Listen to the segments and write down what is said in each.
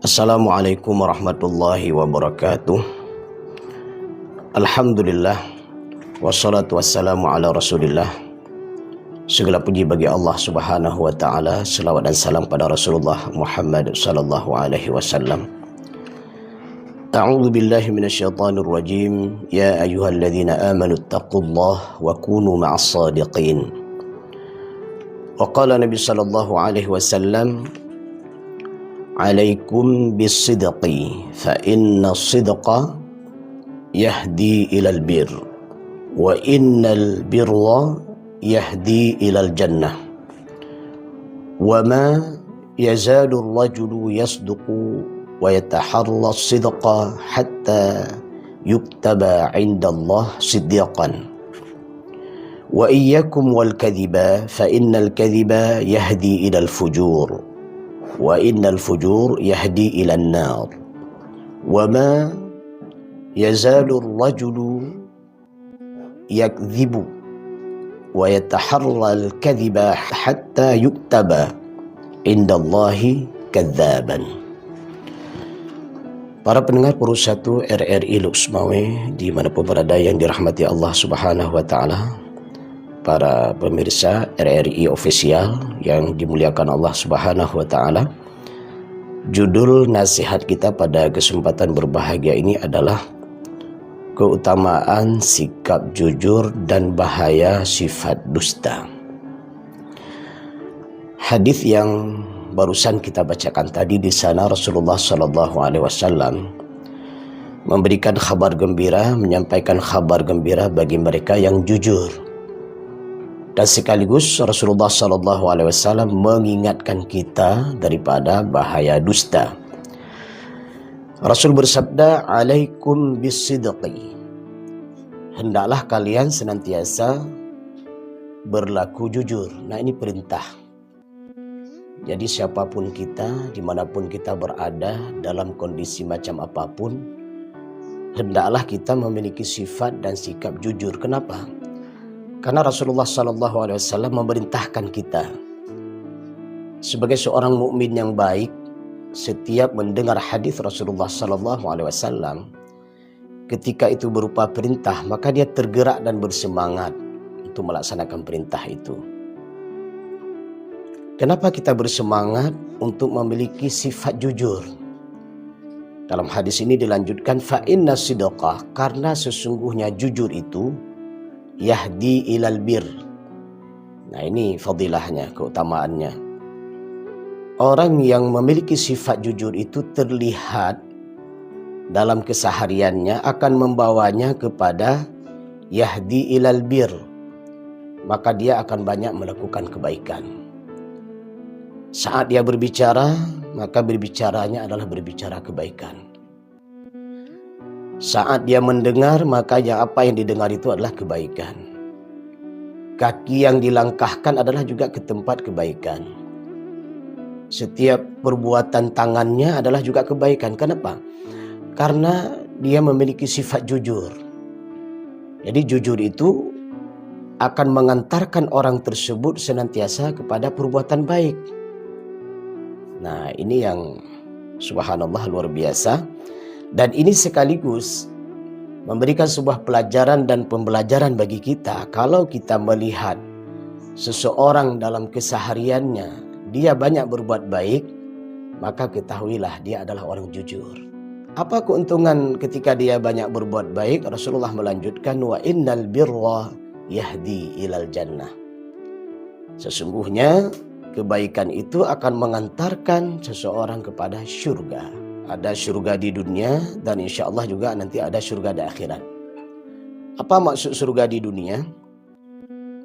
Assalamualaikum warahmatullahi wabarakatuh. Alhamdulillah, wassalatu wassalamu ala rasulillah. Segala puji bagi Allah subhanahu wa ta'ala. Selawat dan salam pada Rasulullah Muhammad sallallahu alaihi wasallam. A'udzu billahi minasyaitonir rajim. Ya ayyuhalladzina amanu taqullaha wa kunu ma'as shadiqin. Wa qala Nabi sallallahu alaihi wasallam, alaikum bisidqi fa inna sidqa yahdi ilal bir wa innal birra yahdi ilal jannah wa ma yazalu ar-rajulu yasduqu wa yataharra sidqa hatta yuktaba 'inda Allah siddiqan wa iyyakum wal kadhiba fa innal kadhiba yahdi ilal fujur wa innal fujur yahdi ilan nar wa ma yazalu ar-rajulu yakdhibu wa yataharra al-kadhiba hatta yuktaba indallahi kadzaban. Para pendengar Purus 1 RRI Luxmawe dimanapun berada yang dirahmati Allah subhanahu wa ta'ala, para pemirsa RRI official yang dimuliakan Allah subhanahu wa ta'ala, judul nasihat kita pada kesempatan berbahagia ini adalah keutamaan sikap jujur dan bahaya sifat dusta. Hadis yang barusan kita bacakan tadi, di sana Rasulullah sallallahu alaihi wasallam memberikan kabar gembira, menyampaikan kabar gembira bagi mereka yang jujur. Dan sekaligus Rasulullah sallallahu alaihi wasallam mengingatkan kita daripada bahaya dusta. Rasul bersabda, alaikum bisidqi. Hendaklah kalian senantiasa berlaku jujur. Nah, ini perintah. Jadi siapapun kita, dimanapun kita berada, dalam kondisi macam apapun, hendaklah kita memiliki sifat dan sikap jujur. Kenapa? Karena Rasulullah sallallahu alaihi wasallam memerintahkan kita sebagai seorang mukmin yang baik, setiap mendengar hadis Rasulullah sallallahu alaihi wasallam, ketika itu berupa perintah, maka dia tergerak dan bersemangat untuk melaksanakan perintah itu. Kenapa kita bersemangat untuk memiliki sifat jujur? Dalam hadis ini dilanjutkan, fa inna sidqa, karena sesungguhnya jujur itu yahdi ilal bir. Nah, ini fadilahnya, keutamaannya. Orang yang memiliki sifat jujur itu terlihat dalam kesehariannya akan membawanya kepada yahdi ilal bir, maka dia akan banyak melakukan kebaikan. Saat dia berbicara, maka berbicaranya adalah berbicara kebaikan. Saat dia mendengar, maka apa yang didengar itu adalah kebaikan. Kaki yang dilangkahkan adalah juga ke tempat kebaikan. Setiap perbuatan tangannya adalah juga kebaikan. Kenapa? Karena dia memiliki sifat jujur. Jadi jujur itu akan mengantarkan orang tersebut senantiasa kepada perbuatan baik. Nah, ini yang subhanallah luar biasa. Dan ini sekaligus memberikan sebuah pelajaran dan pembelajaran bagi kita. Kalau kita melihat seseorang dalam kesehariannya, dia banyak berbuat baik, maka ketahuilah dia adalah orang jujur. Apa keuntungan ketika dia banyak berbuat baik? Rasulullah melanjutkan, wa innal birra yahdi ilal jannah. Sesungguhnya kebaikan itu akan mengantarkan seseorang kepada syurga. Ada syurga di dunia dan insya Allah juga nanti ada syurga di akhirat. Apa maksud syurga di dunia?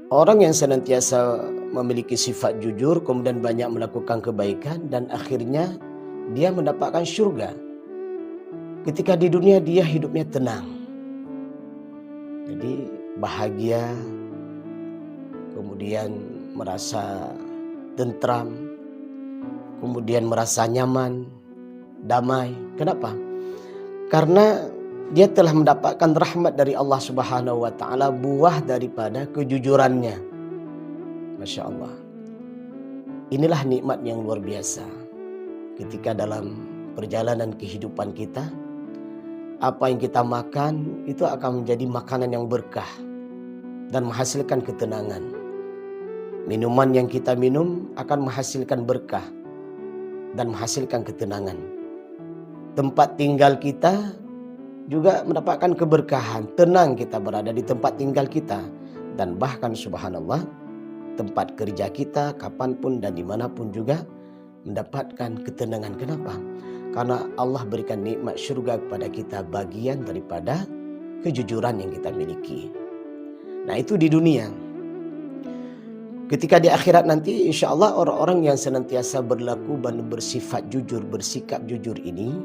Orang yang senantiasa memiliki sifat jujur, kemudian banyak melakukan kebaikan, dan akhirnya dia mendapatkan syurga. Ketika di dunia dia hidupnya tenang. Jadi bahagia, kemudian merasa tentram, kemudian merasa nyaman, damai. Kenapa? Karena dia telah mendapatkan rahmat dari Allah subhanahu wa ta'ala, buah daripada kejujurannya. Masya Allah. Inilah nikmat yang luar biasa ketika dalam perjalanan kehidupan kita, apa yang kita makan itu akan menjadi makanan yang berkah dan menghasilkan ketenangan. Minuman yang kita minum akan menghasilkan berkah dan menghasilkan ketenangan. Tempat tinggal kita juga mendapatkan keberkahan, tenang kita berada di tempat tinggal kita. Dan bahkan subhanallah, tempat kerja kita kapanpun dan dimanapun juga mendapatkan ketenangan. Kenapa? Karena Allah berikan nikmat syurga kepada kita bagian daripada kejujuran yang kita miliki. Nah, itu di dunia. Ketika di akhirat nanti insya Allah orang-orang yang senantiasa berlaku dan bersifat jujur, bersikap jujur ini,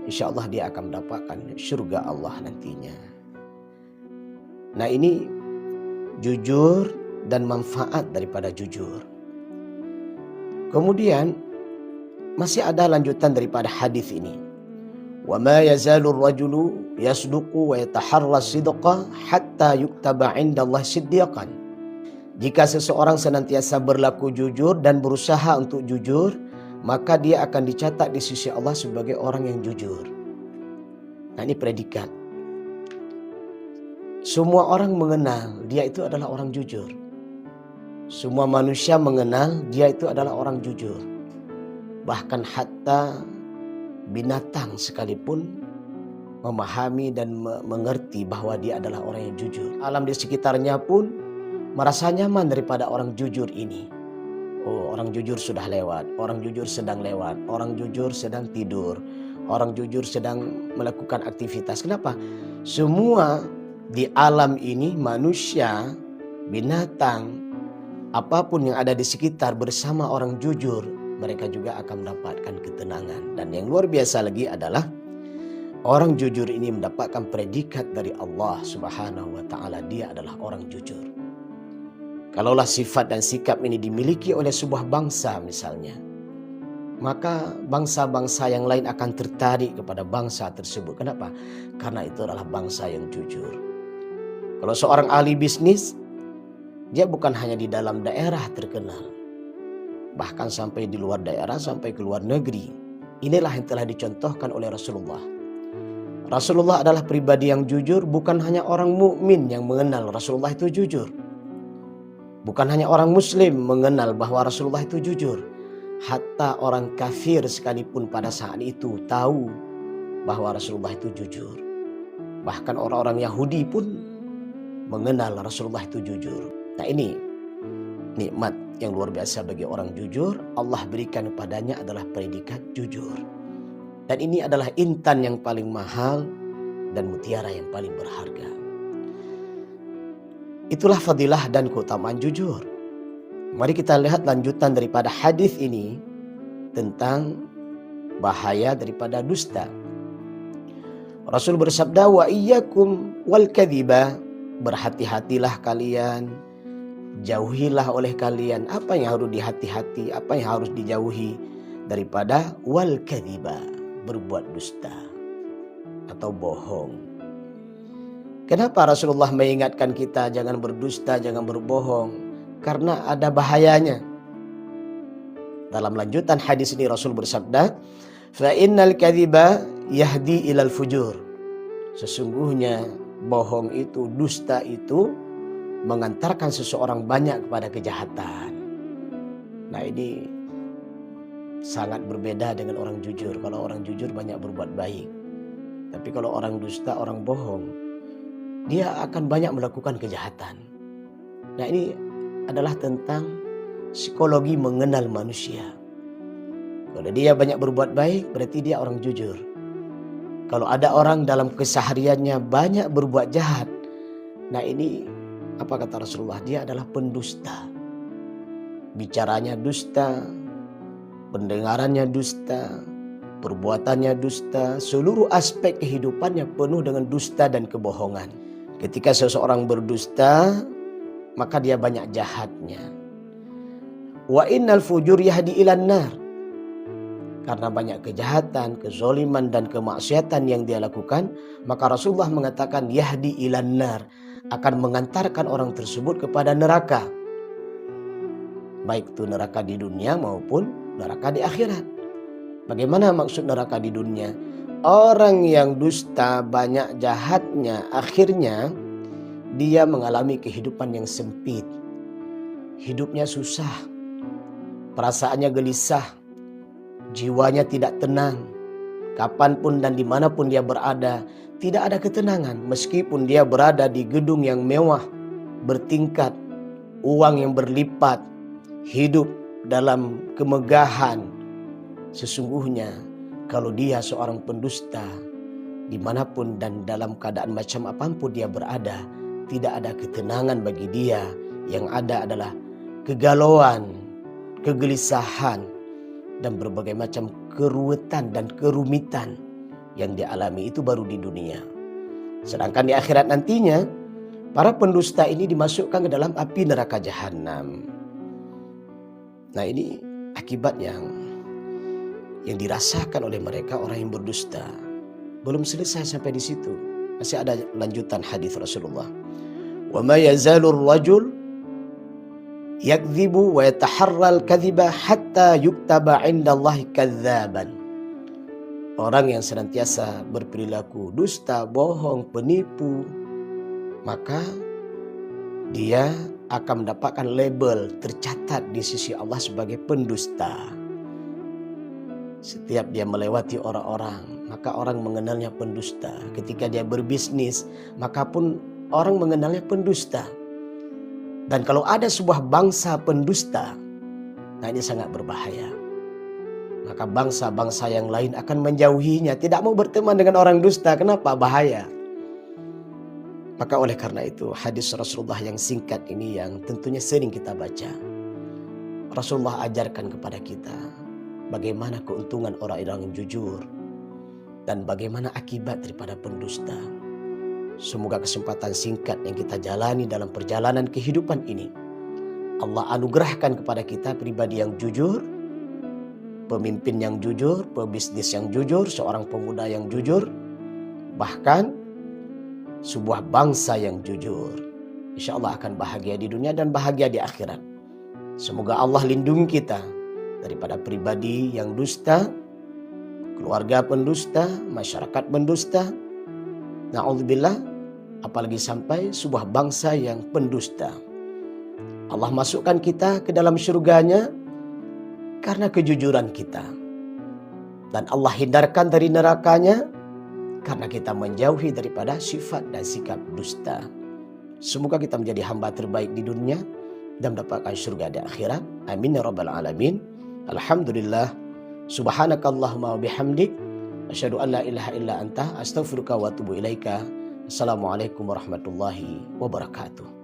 insya Allah dia akan mendapatkan syurga Allah nantinya. Nah, ini jujur dan manfaat daripada jujur. Kemudian masih ada lanjutan daripada hadis ini. Wa ma yazalu ar-rajulu yasduqu wa yataharra sidqa hatta yuktaba 'inda Allah siddiqan. Jika seseorang senantiasa berlaku jujur dan berusaha untuk jujur, maka dia akan dicatat di sisi Allah sebagai orang yang jujur. Nah, ini predikat. Semua orang mengenal dia itu adalah orang jujur. Semua manusia mengenal dia itu adalah orang jujur. Bahkan hatta binatang sekalipun memahami dan mengerti bahwa dia adalah orang yang jujur. Alam di sekitarnya pun merasa nyaman daripada orang jujur ini. Oh, orang jujur sudah lewat, orang jujur sedang lewat, orang jujur sedang tidur, orang jujur sedang melakukan aktivitas. Kenapa? Semua di alam ini, manusia, binatang, apapun yang ada di sekitar bersama orang jujur, mereka juga akan mendapatkan ketenangan. Dan yang luar biasa lagi adalah orang jujur ini mendapatkan predikat dari Allah Subhanahu wa Ta'ala. Dia adalah orang jujur. Kalaulah sifat dan sikap ini dimiliki oleh sebuah bangsa misalnya, maka bangsa-bangsa yang lain akan tertarik kepada bangsa tersebut. Kenapa? Karena itu adalah bangsa yang jujur. Kalau seorang ahli bisnis, dia bukan hanya di dalam daerah terkenal, bahkan sampai di luar daerah, sampai ke luar negeri. Inilah yang telah dicontohkan oleh Rasulullah. Rasulullah adalah pribadi yang jujur. Bukan hanya orang mukmin yang mengenal Rasulullah itu jujur. Bukan hanya orang muslim mengenal bahwa Rasulullah itu jujur. Hatta orang kafir sekalipun pada saat itu tahu bahwa Rasulullah itu jujur. Bahkan orang-orang Yahudi pun mengenal Rasulullah itu jujur. Nah, ini nikmat yang luar biasa bagi orang jujur. Allah berikan kepadanya adalah predikat jujur. Dan ini adalah intan yang paling mahal dan mutiara yang paling berharga. Itulah fadilah dan keutamaan jujur. Mari kita lihat lanjutan daripada hadis ini tentang bahaya daripada dusta. Rasul bersabda, wa iyyakum wal kadhiba, berhati-hatilah kalian, jauhilah oleh kalian apa yang harus dihati-hati, apa yang harus dijauhi daripada wal kadhiba, berbuat dusta atau bohong. Kenapa Rasulullah mengingatkan kita jangan berdusta, jangan berbohong? Karena ada bahayanya. Dalam lanjutan hadis ini Rasul bersabda, fa innal kadhiba yahdi ilal fujur. Sesungguhnya bohong itu, dusta itu mengantarkan seseorang banyak kepada kejahatan. Nah, ini sangat berbeda dengan orang jujur. Kalau orang jujur banyak berbuat baik. Tapi kalau orang dusta, orang bohong, dia akan banyak melakukan kejahatan. Nah, ini adalah tentang psikologi mengenal manusia. Kalau dia banyak berbuat baik, berarti dia orang jujur. Kalau ada orang dalam kesehariannya banyak berbuat jahat, nah ini apa kata Rasulullah? Dia adalah pendusta. Bicaranya dusta, pendengarannya dusta, perbuatannya dusta, seluruh aspek kehidupannya penuh dengan dusta dan kebohongan. Ketika seseorang berdusta, maka dia banyak jahatnya. Wa innal fujur yahdi ilan nar. Karena banyak kejahatan, kezoliman dan kemaksiatan yang dia lakukan, maka Rasulullah mengatakan yahdi ilan nar, akan mengantarkan orang tersebut kepada neraka. Baik itu neraka di dunia maupun neraka di akhirat. Bagaimana maksud neraka di dunia? Orang yang dusta, banyak jahatnya, akhirnya dia mengalami kehidupan yang sempit. Hidupnya susah, perasaannya gelisah, jiwanya tidak tenang. Kapanpun dan dimanapun dia berada, tidak ada ketenangan. Meskipun dia berada di gedung yang mewah, bertingkat, uang yang berlipat, hidup dalam kemegahan. Sesungguhnya kalau dia seorang pendusta, dimanapun dan dalam keadaan macam apapun dia berada, tidak ada ketenangan bagi dia. Yang ada adalah kegalauan, kegelisahan, dan berbagai macam keruwetan dan kerumitan yang dialami itu baru di dunia. Sedangkan di akhirat nantinya, para pendusta ini dimasukkan ke dalam api neraka jahanam. Nah, ini akibat yang dirasakan oleh mereka orang yang berdusta. Belum selesai sampai di situ. Masih ada lanjutan hadis Rasulullah. Wa ma yazalur rajul yakdzibu wa yataharral kadhiba hatta yuktaba 'indallahi kadzaban. Orang yang senantiasa berperilaku dusta, bohong, penipu, maka dia akan mendapatkan label tercatat di sisi Allah sebagai pendusta. Setiap dia melewati orang-orang, maka orang mengenalnya pendusta. Ketika dia berbisnis, maka pun orang mengenalnya pendusta. Dan kalau ada sebuah bangsa pendusta, nah ini sangat berbahaya. Maka bangsa-bangsa yang lain akan menjauhinya, tidak mau berteman dengan orang dusta. Kenapa? Bahaya. Maka oleh karena itu hadis Rasulullah yang singkat ini yang tentunya sering kita baca. Rasulullah ajarkan kepada kita bagaimana keuntungan orang-orang yang jujur dan bagaimana akibat daripada pendusta. Semoga kesempatan singkat yang kita jalani dalam perjalanan kehidupan ini, Allah anugerahkan kepada kita pribadi yang jujur, pemimpin yang jujur, pebisnis yang jujur, seorang pemuda yang jujur, bahkan sebuah bangsa yang jujur. Insya Allah akan bahagia di dunia dan bahagia di akhirat. Semoga Allah lindungi kita daripada pribadi yang dusta, keluarga pendusta, masyarakat pendusta. Na'udzubillah, apalagi sampai sebuah bangsa yang pendusta. Allah masukkan kita ke dalam syurganya karena kejujuran kita. Dan Allah hindarkan dari nerakanya karena kita menjauhi daripada sifat dan sikap dusta. Semoga kita menjadi hamba terbaik di dunia dan mendapatkan syurga di akhirat. Amin ya rabbal alamin. Alhamdulillah. Subhanakallahumma wa bihamdik, asyhadu an la ilaha illa anta, astaghfiruka wa atubu ilaika. Assalamualaikum warahmatullahi wabarakatuh.